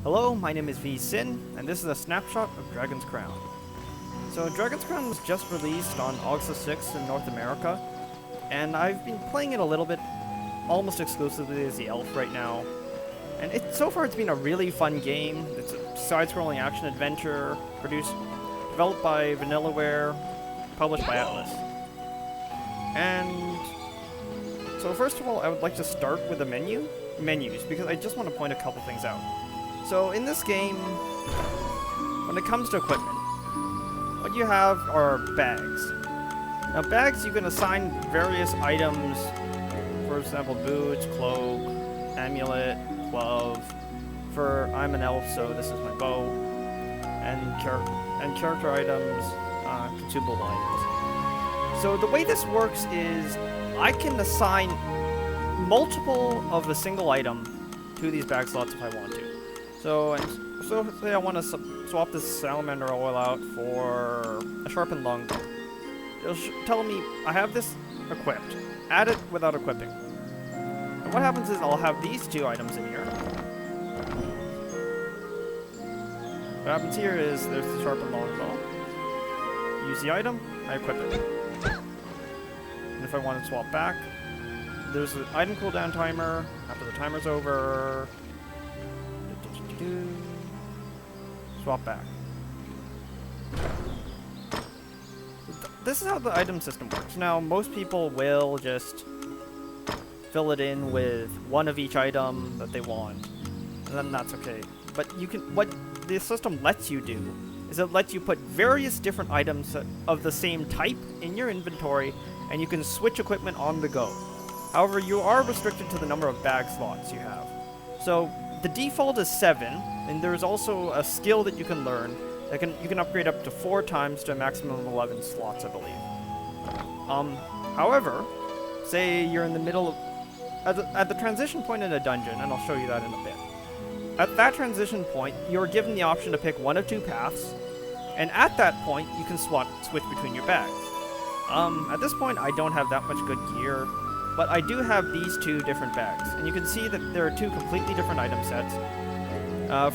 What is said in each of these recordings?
Hello, my name is V Sin, and this is a snapshot of Dragon's Crown. So Dragon's Crown was just released on August 6th in North America, and I've been playing it a little bit, almost exclusively as the elf right now. And so far it's been a really fun game. It's a side-scrolling action-adventure, developed by Vanillaware, published by Atlas. And so first of all, I would like to start with the menus, because I just want to point a couple things out. So in this game, when it comes to equipment, what you have are bags. Now bags, you can assign various items, for example boots, cloak, amulet, glove. I'm an elf, so this is my bow, and character items, consumable items. So the way this works is I can assign multiple of a single item to these bag slots if I want to. So say I want to swap this salamander oil out for a sharpened longbow. It'll tell me I have this equipped. Add it without equipping. And what happens is I'll have these two items in here. What happens here is there's the sharpened longbow. Use the item, I equip it. And if I want to swap back, there's an item cooldown timer. After the timer's over, swap back. This is how the item system works. Now, most people will just fill it in with one of each item that they want, and then that's okay. But what the system lets you do is it lets you put various different items of the same type in your inventory, and you can switch equipment on the go. However, you are restricted to the number of bag slots you have. So the default is 7, and there's also a skill that you can learn that you can upgrade up to 4 times to a maximum of 11 slots, I believe. However, say you're in the middle of at the transition point in a dungeon, and I'll show you that in a bit. At that transition point, you're given the option to pick one of 2 paths, and at that point, you can switch between your bags. At this point, I don't have that much good gear, but I do have these 2 different bags, and you can see that there are 2 completely different item sets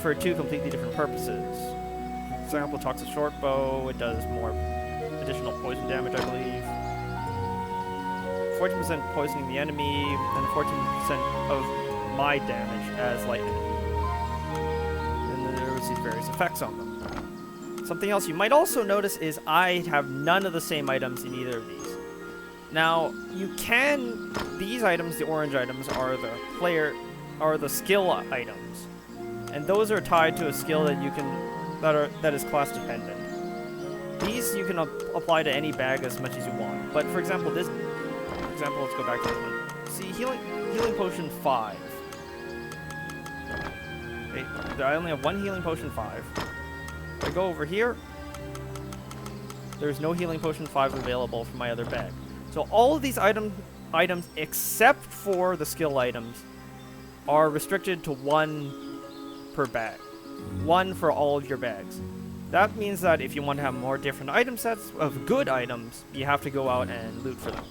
for 2 completely different purposes. For example, Toxic Shortbow, it does more additional poison damage, I believe. 14% poisoning the enemy, and 14% of my damage as lightning. And then there's these various effects on them. Something else you might also notice is I have none of the same items in either of these. Now, these items, the orange items, are the skill items. And those are tied to a skill that is class dependent. These you can apply to any bag as much as you want. But for example, let's go back to this one. See, healing potion 5. Okay, I only have 1 healing potion 5. If I go over here, there's no healing potion 5 available for my other bag. So all of these items except for the skill items are restricted to 1 per bag. 1 for all of your bags. That means that if you want to have more different item sets of good items, you have to go out and loot for them.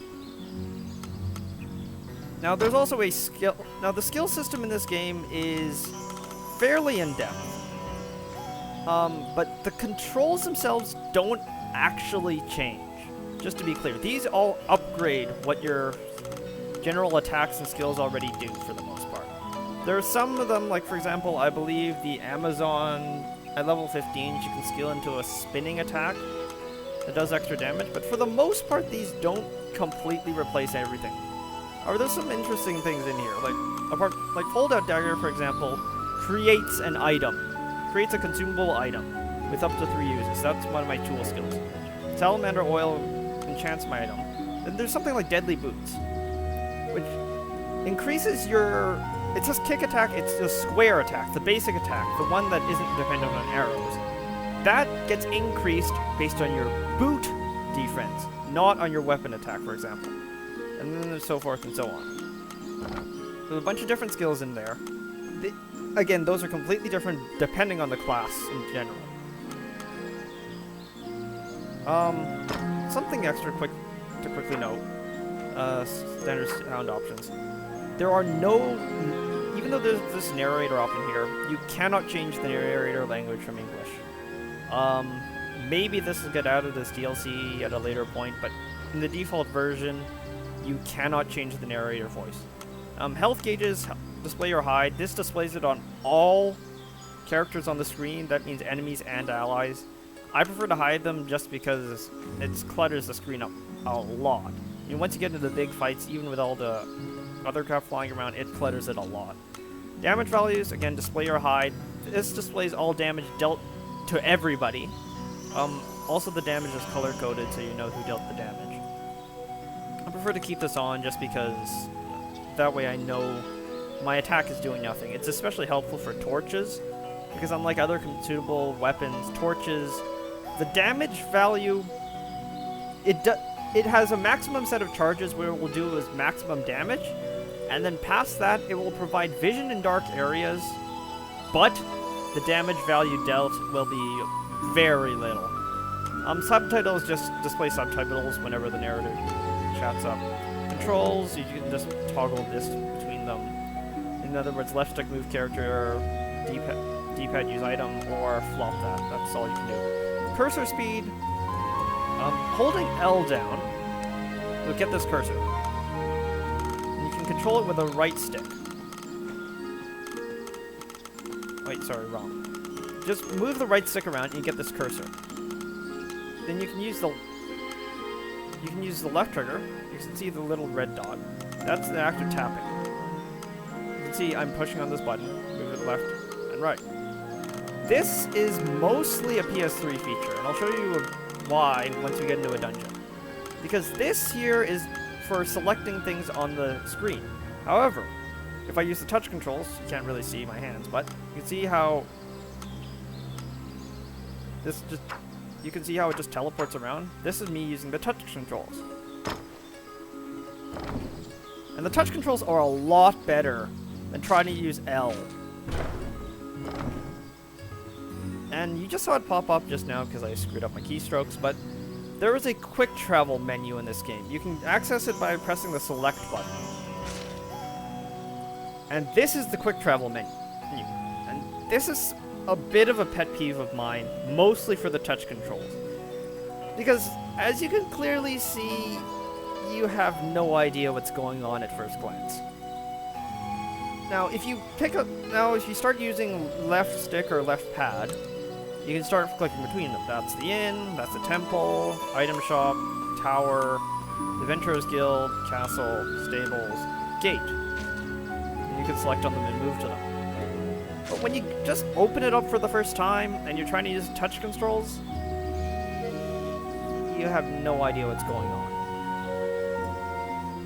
Now there's also a skill. Now the skill system in this game is fairly in-depth. But the controls themselves don't actually change. Just to be clear, these all upgrade what your general attacks and skills already do for the most part. There are some of them, like for example, I believe the Amazon at level 15, you can skill into a spinning attack that does extra damage, but for the most part, these don't completely replace everything. However, there's some interesting things in here, like Fold-Out Dagger, for example, creates a consumable item with up to 3 uses. That's one of my tool skills. Salamander Oil enchants my item. Then there's something like Deadly Boots, which increases your... It says kick attack, it's the square attack, the basic attack, the one that isn't dependent on arrows. That gets increased based on your boot defense, not on your weapon attack, for example. And then so forth and so on. There's a bunch of different skills in there. Again, those are completely different depending on the class in general. Something extra to quickly note. Standard sound options. There are no even though there's this narrator option here, you cannot change the narrator language from English. Maybe this will get added as DLC at a later point, but in the default version, you cannot change the narrator voice. Health gauges display or hide. This displays it on all characters on the screen. That means enemies and allies. I prefer to hide them just because it clutters the screen up a lot. I mean, once you get into the big fights, even with all the other craft flying around, it clutters it a lot. Damage values, again, display or hide. This displays all damage dealt to everybody. Also, the damage is color-coded, so you know who dealt the damage. I prefer to keep this on just because that way I know my attack is doing nothing. It's especially helpful for torches, because unlike other consumable weapons, torches, the damage value, it has a maximum set of charges where it will do is maximum damage, and then past that, it will provide vision in dark areas, but the damage value dealt will be very little. Subtitles just display subtitles whenever the narrator chats up. Controls, you can just toggle this between them. In other words, left stick move character, D-pad use item, or flop that. That's all you can do. Cursor speed, holding L down, you'll get this cursor. And you can control it with a right stick. Wait, sorry, wrong. Just move the right stick around and you get this cursor. Then you can use the left trigger. You can see the little red dot. That's the act of tapping. You can see I'm pushing on this button. Move it left and right. This is mostly a PS3 feature, and I'll show you why once we get into a dungeon. Because this here is for selecting things on the screen. However, if I use the touch controls, you can't really see my hands, but you can see how you can see how it just teleports around. This is me using the touch controls. And the touch controls are a lot better than trying to use L. And you just saw it pop up just now because I screwed up my keystrokes, but there is a quick travel menu in this game. You can access it by pressing the select button. And this is the quick travel menu. And this is a bit of a pet peeve of mine, mostly for the touch controls. Because, as you can clearly see, you have no idea what's going on at first glance. Now, if you start using left stick or left pad, you can start clicking between them. That's the inn, that's the temple, item shop, tower, Adventurers Guild, castle, stables, gate. And you can select on them and move to them. But when you just open it up for the first time and you're trying to use touch controls, you have no idea what's going on.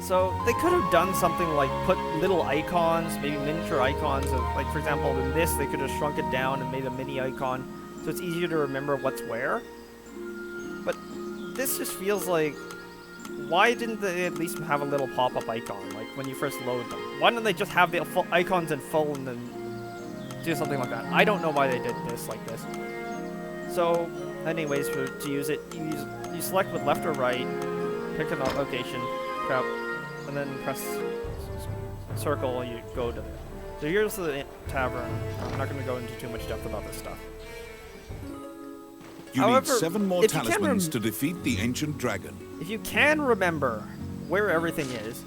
So they could have done something like put little icons, maybe miniature icons of, like, for example, in this they could have shrunk it down and made a mini icon so it's easier to remember what's where. But this just feels like, why didn't they at least have a little pop-up icon, like when you first load them? Why didn't they just have the full icons in full and then do something like that? I don't know why they did this like this. So, anyways, to use it, you select with left or right, pick a location, crap, and then press circle and you go to there. So here's the tavern. I'm not going to go into too much depth about this stuff. However, need 7 more talismans to defeat the ancient dragon. If you can remember where everything is,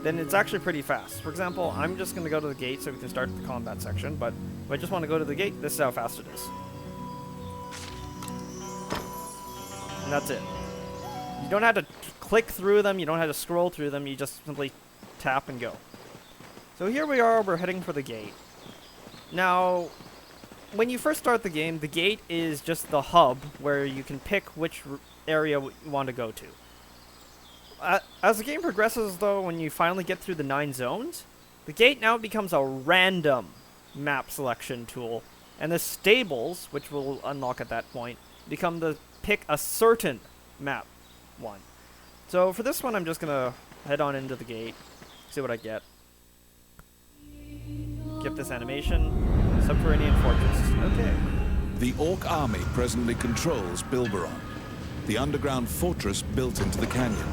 then it's actually pretty fast. For example, I'm just going to go to the gate so we can start the combat section, but if I just want to go to the gate, this is how fast it is. And that's it. You don't have to click through them, you don't have to scroll through them, you just simply tap and go. So here we are, we're heading for the gate. Now, when you first start the game, the gate is just the hub where you can pick which area you want to go to. As the game progresses, though, when you finally get through the 9 zones, the gate now becomes a random map selection tool, and the stables, which we'll unlock at that point, become the pick a certain map one. So for this one, I'm just gonna head on into the gate, see what I get. Get this animation, subterranean fortress. Okay. The Orc army presently controls Bilberon, the underground fortress built into the canyon.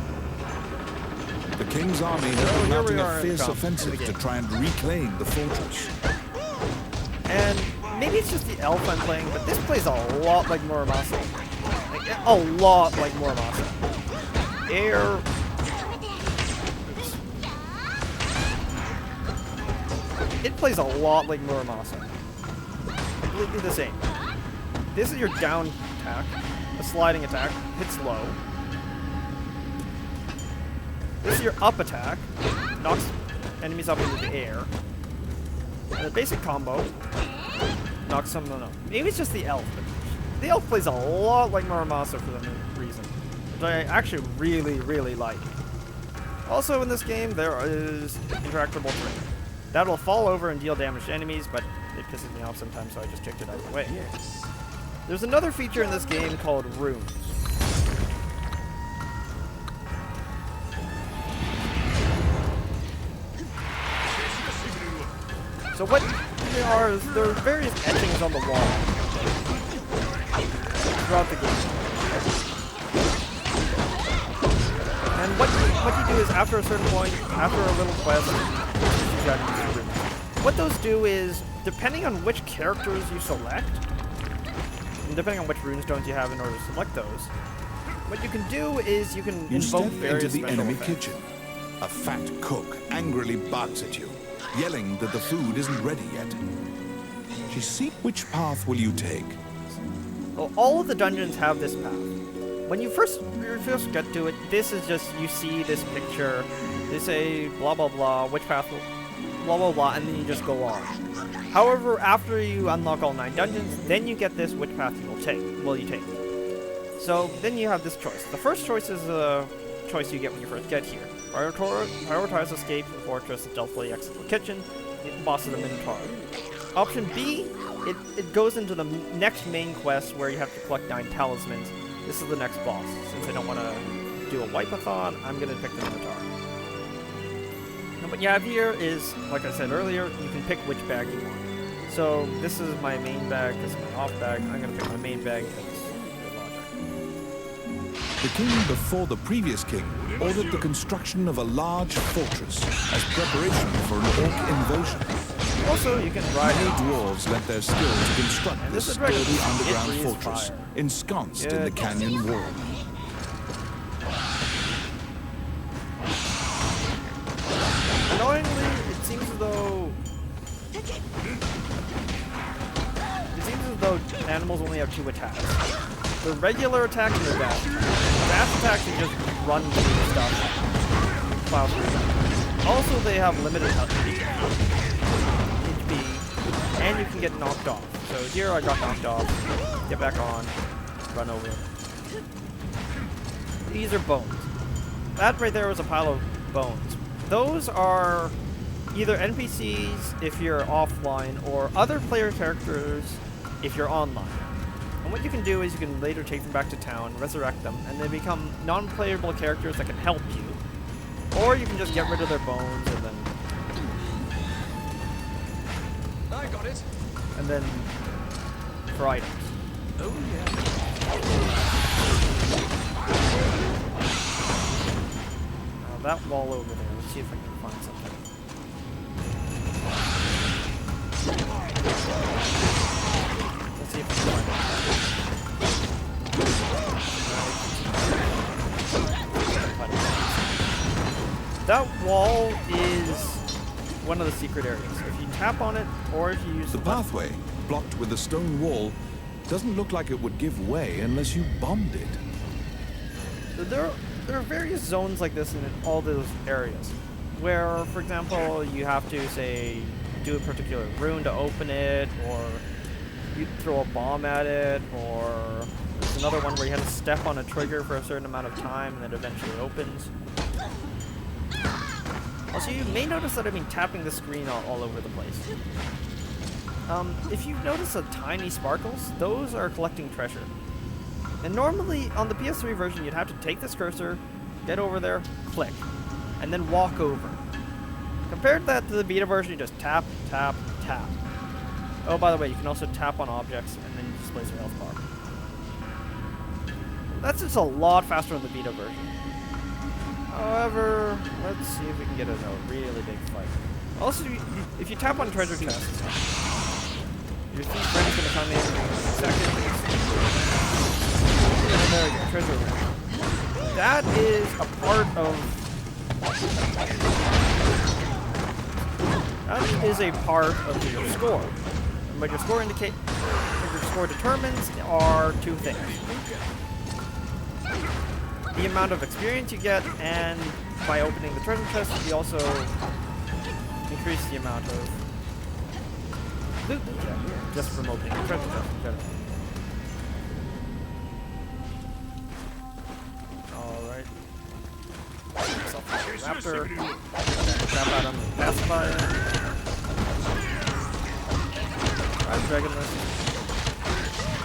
The king's army has been mounting a fierce in offensive to try and reclaim the fortress. And maybe it's just the elf I'm playing, but this plays a lot like Muramasa. Like, a lot like Muramasa. Air. Oops. It plays a lot like Muramasa. Completely the same. This is your down attack. A sliding attack. Hits low. This is your up attack. Knocks enemies up into the air. And the basic combo. Knocks some of them up. Maybe it's just the elf. But the elf plays a lot like Muramasa for that reason. Which I actually really, really like. Also in this game, there is interactable terrain. That'll fall over and deal damage to enemies, but it pisses me off sometimes, so I just kicked it out of the way. Yes. There's another feature in this game called runes. So what they are is there are various etchings on the wall throughout the game. And what you do is after a certain point, after a little quest, you gotta use the runes. What those do is, depending on which characters you select, and depending on which runestones you have in order to select those, what you can do is you can invoke various into the special enemy effects. kitchen. A fat cook angrily barks at you, yelling that the food isn't ready yet. She sees which path will you take? Well, all of the dungeons have this path. When you first get to it, this is just, you see this picture, they say blah blah blah, which path will, blah blah blah, and then you just go on. However, after you unlock all 9 dungeons, then you get this which path you will take. So then you have this choice. The first choice is a choice you get when you first get here. Prioritize escape from the fortress, stealthily exit the kitchen, boss of the Minotaur. Option B, it goes into the next main quest where you have to collect 9 talismans. This is the next boss. Since I don't want to do a wipe-a-thon, I'm going to pick the Minotaur. And what you have here is, like I said earlier, you can pick which bag you want. So this is my main bag, this is my off bag. I'm going to pick my main bag because it's good logic. The king before the previous king ordered the construction of a large fortress as preparation for an orc invasion. Also, you can ride Many it. dwarves lent their skill to construct And this this is sturdy regular. It underground breathes fortress, fire. ensconced in Yeah, the it does. canyon wall. Annoyingly, it seems as though animals only have 2 attacks. The regular attack and the dash attack. The dash attack can just run through the stuff. Plow through them. Also, they have limited HP, and you can get knocked off. So here I got knocked off. Get back on. Run over. These are bones. That right there was a pile of bones. Those are either NPCs if you're offline, or other player characters if you're online. And what you can do is you can later take them back to town, resurrect them, and they become non-playable characters that can help you. Or you can just get rid of their bones and then... I got it. And then... for items. Oh yeah. Now that wall over there, let's see if I can find something. Let's see if I can find it. That wall is one of the secret areas. If you tap on it, or if you use The pathway, blocked with a stone wall, doesn't look like it would give way unless you bombed it. There are various zones like this in all those areas, where, for example, you have to, say, do a particular rune to open it, or you throw a bomb at it, or there's another one where you have to step on a trigger for a certain amount of time and it eventually opens. Also, you may notice that I've been tapping the screen all over the place. If you notice the tiny sparkles, those are collecting treasure. And normally, on the PS3 version, you'd have to take this cursor, get over there, click, and then walk over. Compared that to the Vita version, you just tap, tap, tap. Oh, by the way, you can also tap on objects, and then it displays your health bar. That's just a lot faster on the Vita version. However, let's see if we can get in a really big fight. Also, if you tap on treasure chests, your thief friend's gonna come in seconds. And there we go, treasure room. That is a part of... That is a part of your score. And what your score determines are two things. The amount of experience you get, and by opening the treasure chest, you also increase the amount of loot that you get, just from opening the treasure chest in general. Alright. Raptor. Crap out on the pacifier. Ride Dragon List.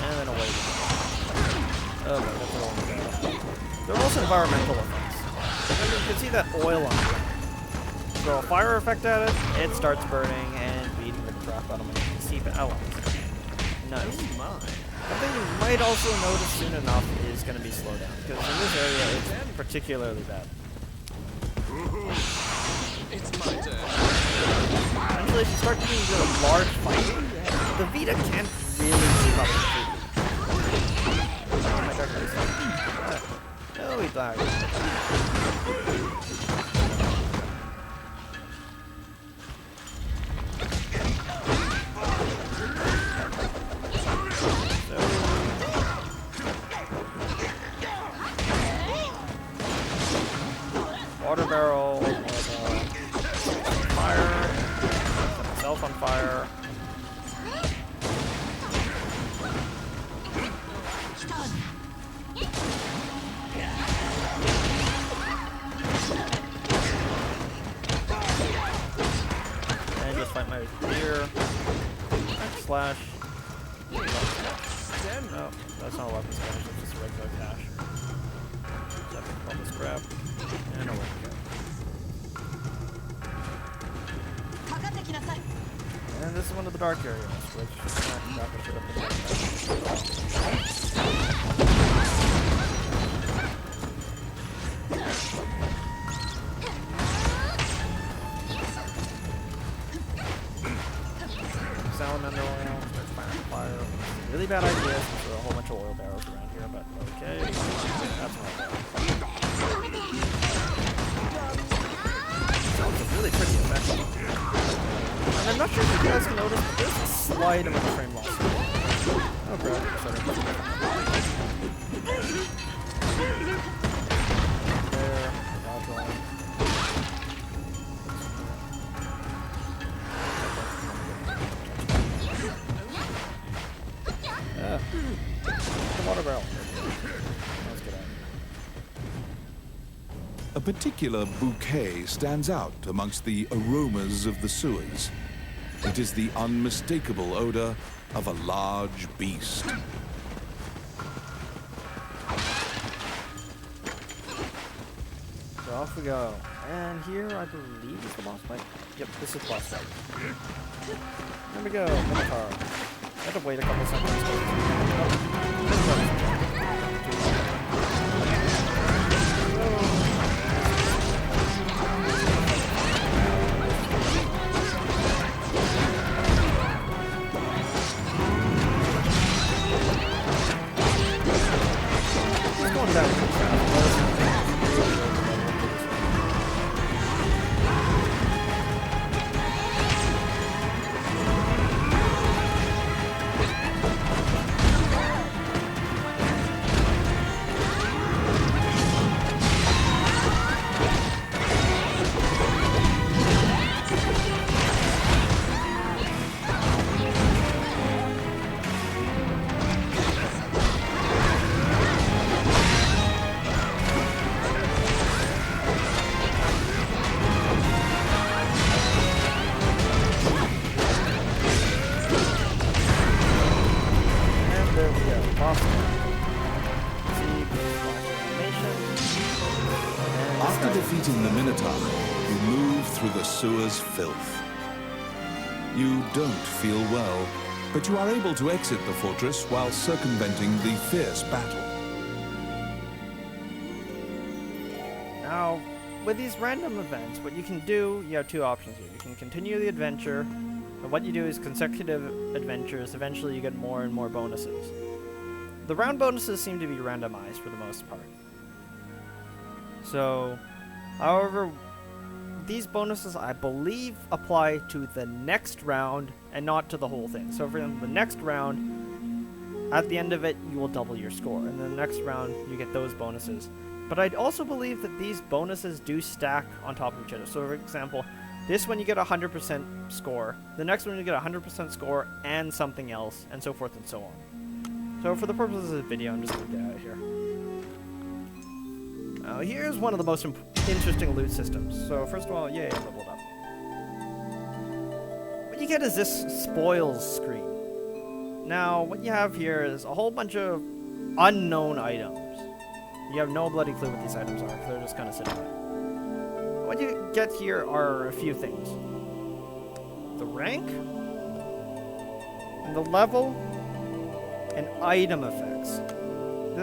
And then away we go. Oh, that's all we got. There are also environmental effects. Remember, you can see that oil on it. Throw a fire effect at it, it starts burning and beating the crap out of my NPC allies. Nice. Something you might also notice soon enough is going to be slowdown, because in this area it's particularly bad. It's my turn. Actually, if you start getting into a large fight, the Vita can't really keep up with it. Oh my god, oh, he died. Water barrel, fire, set myself on fire. And just fight my deer. Slash. No, that's not a weapon smash, it's just a regular dash. So I can all this crap. And away we go. And this is one of the dark areas, which I should have been salamander oil, starts firing fire. Really bad idea, since there are a whole bunch of oil barrels around here, but okay. That's not bad. It's really pretty effective. And I'm not sure if you guys can notice, but there's a slight amount of frame loss. Oh crap, sorry. There, dodge line. Yeah. The water barrel. Let's get out. A particular bouquet stands out amongst the aromas of the sewers. It is the unmistakable odor of a large beast. So off we go. And here, I believe, is the boss fight? Yep, this is the boss fight. Here we go, Minotaur. I have to wait a couple seconds. He's going down really fast. After defeating the Minotaur, you move through the sewer's filth. You don't feel well, but you are able to exit the fortress while circumventing the fierce battle. Now, with these random events, what you can do, you have two options here. You can continue the adventure, and what you do is consecutive adventures. Eventually you get more and more bonuses. The round bonuses seem to be randomized for the most part. So, however, these bonuses, I believe, apply to the next round and not to the whole thing. So for example, the next round, at the end of it, you will double your score. And then the next round, you get those bonuses. But I'd also believe that these bonuses do stack on top of each other. So for example, this one you get a 100% score. The next one you get a 100% score and something else, and so forth and so on. So for the purposes of this video, I'm just going to get out of here. Now here's one of the most interesting loot systems. So first of all, yay, I leveled up. What you get is this spoils screen. Now what you have here is a whole bunch of unknown items. You have no bloody clue what these items are, because they're just kind of sitting there. What you get here are a few things. The rank, and the level, and item effects.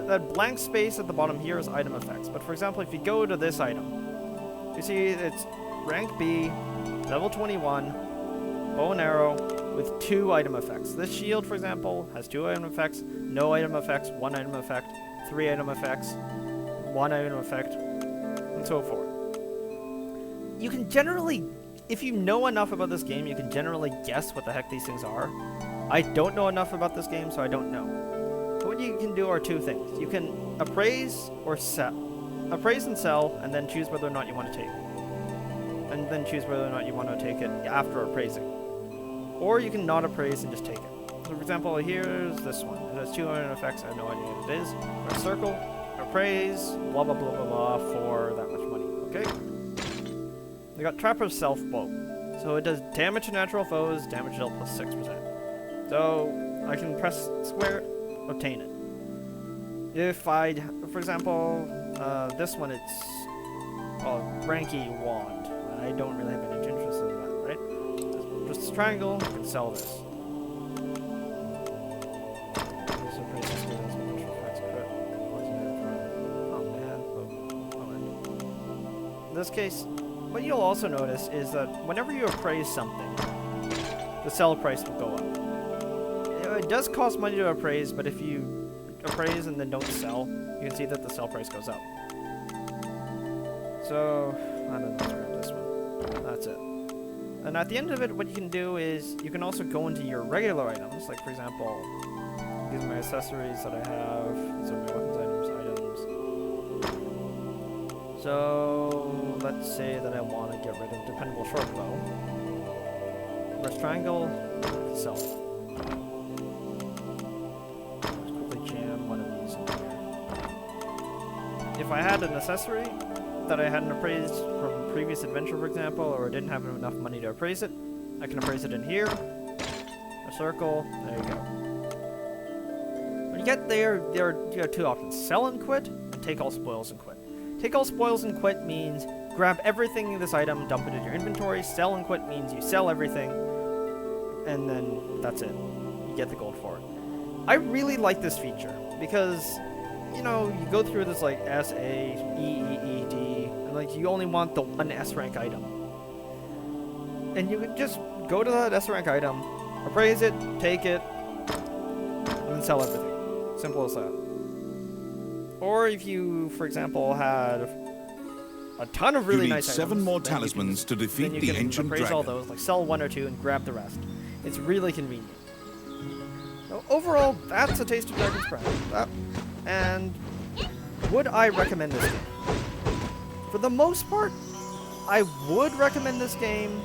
That blank space at the bottom here is item effects. But for example, if you go to this item, you see it's rank B, level 21, bow and arrow, with 2 item effects. This shield, for example, has 2 item effects, no item effects, 1 item effect, 3 item effects, 1 item effect, and so forth. You can generally, if you know enough about this game, you can generally guess what the heck these things are. I don't know enough about this game, so I don't know. But what you can do are 2 things. You can appraise or sell. Appraise and sell, and then choose whether or not you want to take it. And then choose whether or not you want to take it after appraising. Or you can not appraise and just take it. So for example, here's this one. It has 2 item effects, I have no idea what it is. Press circle, appraise, blah blah blah blah blah for that much money, okay? We got Trapper's Self Bow. So it does damage to natural foes, damage dealt plus 6%. So I can press square, obtain it. If I, for example, this one, it's ranky wand. I don't really have any interest in that, right? Just triangle, you can sell this. In this case, what you'll also notice is that whenever you appraise something, the sell price will go up. It does cost money to appraise, but if you appraise and then don't sell, you can see that the sell price goes up. So, I don't know, grab this one. That's it. And at the end of it, what you can do is, you can also go into your regular items, like for example, these are my accessories that I have, these are my weapons items. So, let's say that I want to get rid of dependable short bow. Press triangle, sell. Just quickly jam one of these in here. If I had an accessory that I hadn't appraised from a previous adventure, for example, or didn't have enough money to appraise it, I can appraise it in here. A circle, there you go. When you get there, you have 2 options. Sell and quit, and take all spoils and quit. Take all spoils and quit means grab everything in this item, dump it in your inventory. Sell and quit means you sell everything, and then that's it. You get the gold for it. I really like this feature because, you know, you go through this like S, A, E, E, E, D, and like you only want the 1 S rank item. And you can just go to that S rank item, appraise it, take it, and then sell everything. Simple as that. Or if you, for example, had a ton of really nice items, 7 more talismans to defeat the ancient appraise dragon. all those, like sell 1 or 2 and grab the rest. It's really convenient. So overall, that's a taste of Dragon's Crown. And would I recommend this game? For the most part, I would recommend this game,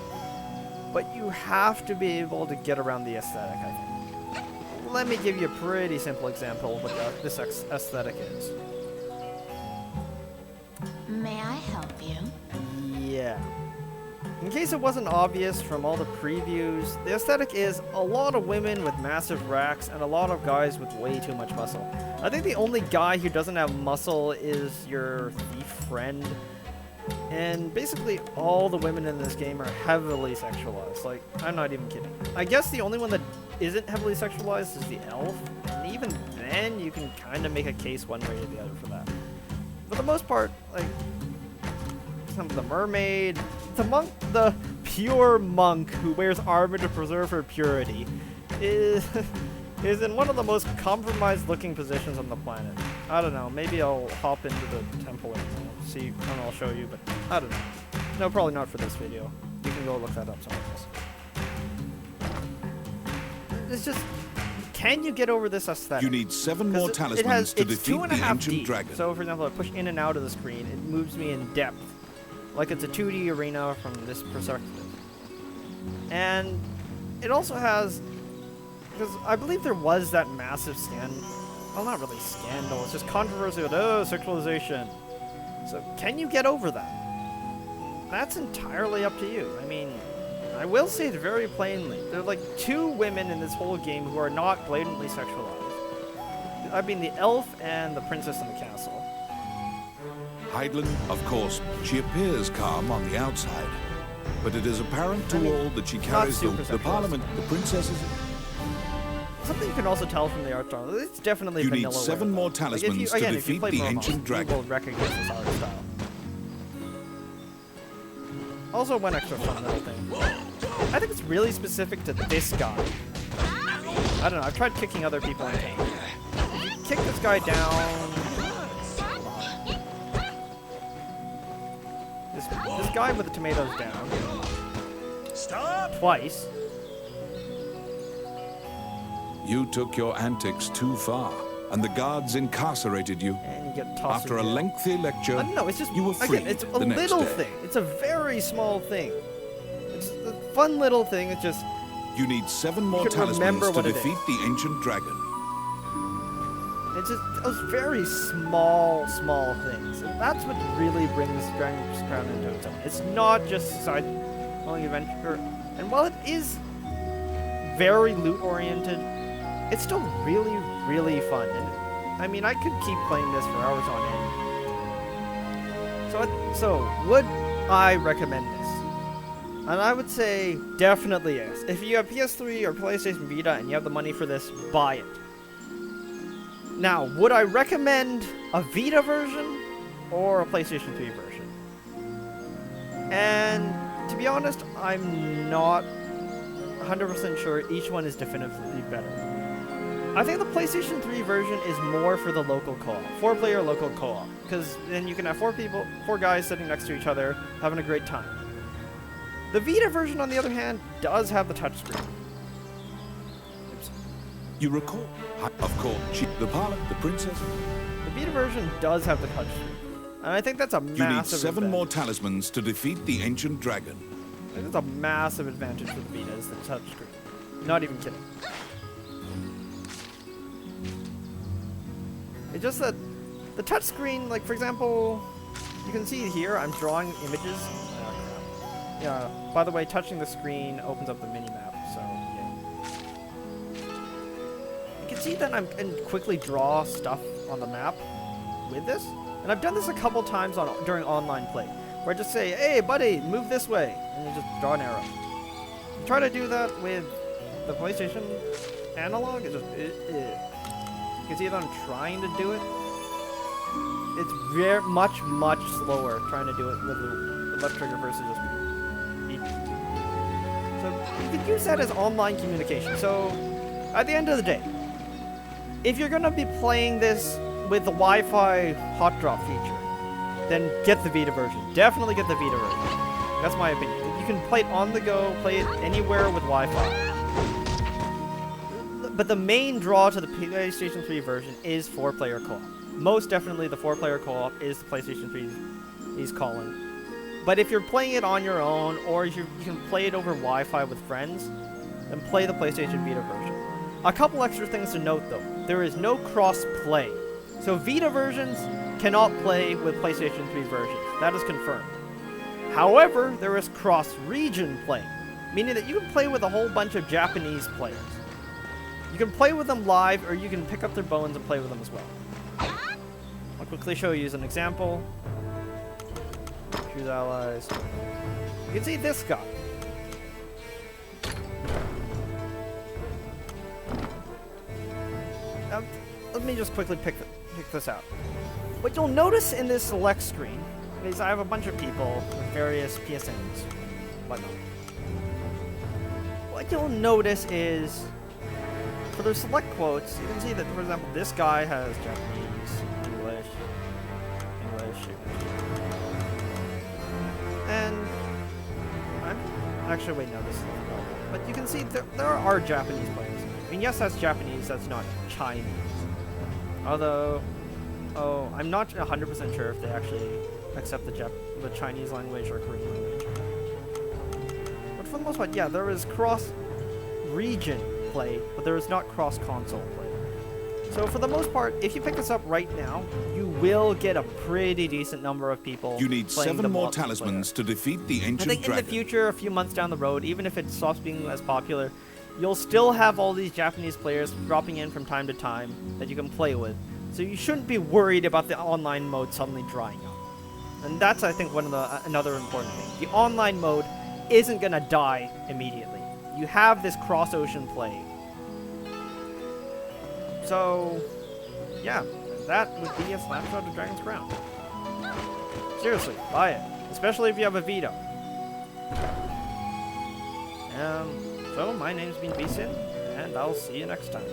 but you have to be able to get around the aesthetic, I think. Let me give you a pretty simple example of what this aesthetic is. May I help you? Yeah. In case it wasn't obvious from all the previews, the aesthetic is a lot of women with massive racks and a lot of guys with way too much muscle. I think the only guy who doesn't have muscle is your thief friend. And basically all the women in this game are heavily sexualized. Like, I'm not even kidding. I guess the only one that isn't heavily sexualized is the elf. And even then, you can kind of make a case one way or the other for that. For the most part, like, example, the mermaid, the monk, the pure monk who wears armor to preserve her purity, is in one of the most compromised-looking positions on the planet. I don't know. Maybe I'll hop into the temple and see, and I'll show you. But I don't know. No, probably not for this video. You can go look that up somewhere else. It's just, can you get over this aesthetic? You need 7 more talismans to defeat the ancient dragon. So, for example, I push in and out of the screen. It moves me in depth, like it's a 2D arena from this perspective. And it also has, because I believe there was that massive well, not really scandal. It's just controversy with sexualization. So, can you get over that? That's entirely up to you. I mean, I will say it very plainly. There are like 2 women in this whole game who are not blatantly sexualized. I mean, the elf and the princess in the castle. Hydaelyn, of course, she appears calm on the outside, but it is apparent to all that she carries the parliament, the princesses. Something you can also tell from the art style. It's definitely you vanilla. need 7 more talismans to defeat the ancient dragon. You will recognize this art style. Also, one extra fun little thing. I think it's really specific to this guy. I don't know. I've tried kicking other people in game. If you kick this guy down. This guy with the tomatoes down. Stop! Twice. You took your antics too far, and the guards incarcerated you. And you get tossed. After a lengthy lecture, no, it's just, you were free. Again, it's a the next little day. thing. It's a very small thing. It's a fun little thing. It's just. You need 7 more you can remember talismans to what defeat the ancient dragon. It's just those very small things. And that's what really brings Dragon's Crown into its own. It's not just side-scrolling adventure. And while it is very loot-oriented, it's still really, really fun. And I mean, I could keep playing this for hours on end. So would I recommend this? And I would say definitely yes. If you have PS3 or PlayStation Vita and you have the money for this, buy it. Now, would I recommend a Vita version or a PlayStation 3 version? And to be honest, I'm not 100% sure each one is definitively better. I think the PlayStation 3 version is more for the local co-op, 4-player local co-op, because then you can have 4 guys sitting next to each other, having a great time. The Vita version, on the other hand, does have the touchscreen. Oops. You recall, of course, the parliament, the princess. The Vita version does have the touchscreen, and I think that's a massive. You need 7 advantage. more talismans to defeat the ancient dragon. I think that's a massive advantage for the Vita is the touchscreen. Not even kidding. It's just that the touchscreen, like for example, you can see here I'm drawing images. Oh, crap. Yeah. By the way, touching the screen opens up the mini-map, so yeah. You can see that I can quickly draw stuff on the map with this, and I've done this a couple times during online play, where I just say, "Hey, buddy, move this way," and you just draw an arrow. You try to do that with the PlayStation analog. It's just you can see that I'm trying to do it. It's very much slower trying to do it with the left trigger versus just beep. So you can use that as online communication. So at the end of the day, if you're gonna be playing this with the Wi-Fi hot drop feature, then get the Vita version. Definitely get the Vita version. That's my opinion. You can play it on the go, play it anywhere with Wi-Fi. But the main draw to the PlayStation 3 version is 4-player co-op. Most definitely the 4-player co-op is the PlayStation 3's calling. But if you're playing it on your own, or you can play it over Wi-Fi with friends, then play the PlayStation Vita version. A couple extra things to note though. There is no cross-play. So Vita versions cannot play with PlayStation 3 versions. That is confirmed. However, there is cross-region play, meaning that you can play with a whole bunch of Japanese players. You can play with them live, or you can pick up their bones and play with them as well. I'll quickly show you as an example. Choose allies. You can see this guy. Now, let me just quickly pick this out. What you'll notice in this select screen is I have a bunch of people with various PSNs, whatnot. What you'll notice is, for their select quotes, you can see that, for example, this guy has Japanese, English, and actually, wait, no, this is not relevant. But you can see there are Japanese players. I mean, yes, that's Japanese, that's not Chinese. Although, I'm not 100% sure if they actually accept the Chinese language or Korean language. But for the most part, yeah, there is cross-region play, but there is not cross-console play. So for the most part, if you pick this up right now, you will get a pretty decent number of people. You need playing 7 the more multiplayer. talismans to defeat the I ancient think in dragon. the future, a few months down the road, even if it stops being as popular, you'll still have all these Japanese players dropping in from time to time that you can play with. So you shouldn't be worried about the online mode suddenly drying up. And that's, I think, another important thing. The online mode isn't gonna die immediately. You have this cross-ocean play. So, yeah, that would be a Snapshot of Dragon's Crown. Seriously, buy it. Especially if you have a Vita. So, my name's been Beeson, and I'll see you next time.